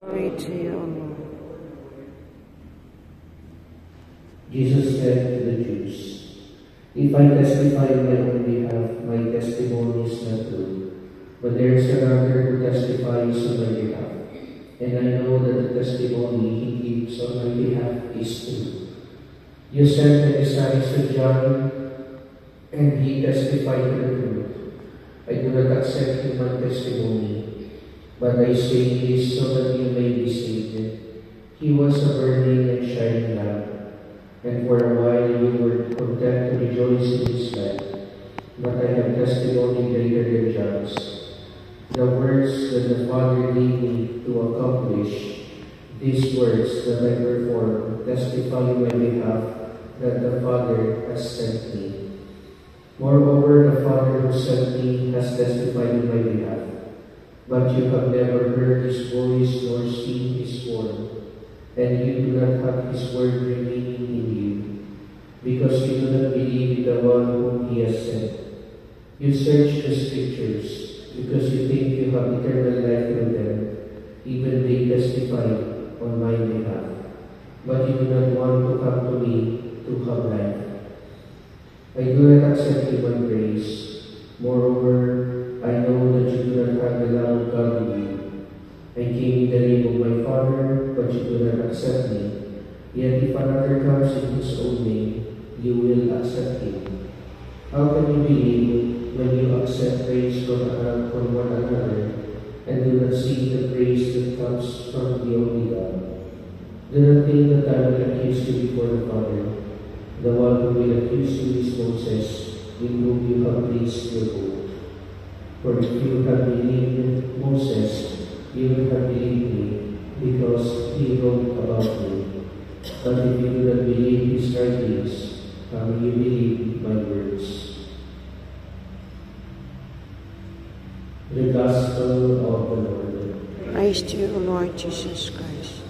Glory to you, O Lord. Jesus said to the Jews, "If I testify on my own behalf, my testimony is not true. But there is another who testifies on my behalf, and I know that the testimony he gives on my behalf is true. You sent the disciples to John, and he testified to the truth. I do not accept human testimony, but I say this so that you may be saved. He was a burning and shining lamp, and for a while you were content to rejoice in his light. But I have testimony greater than John's. The words that the Father gave me to accomplish, these words that I perform, testify on my behalf that the Father has sent me. Moreover, the Father who sent me has testified on my behalf. But you have never heard his voice nor seen his form, and you do not have his word remaining in you, because you do not believe in the one whom he has sent. You search the Scriptures, because you think you have eternal life through them. Even they testify on my behalf. But you do not want to come to me to have life. I do not accept human praise. Moreover, I know that you do not have the love of God in you. I came in the name of my Father, but you do not accept me. Yet if another comes in his own name, you will accept him. How can you believe when you accept praise from one another and do not see the praise that comes from the only God? Do not think that I will accuse you before the Father. The one who will accuse you is Moses, in whom you have placed your hope. For if you have believed Moses, you will have believed me, because he wrote about me. But if you do not believe his writings, how will you believe my words?" The Gospel of the Lord. Praise to you, Lord Jesus Christ.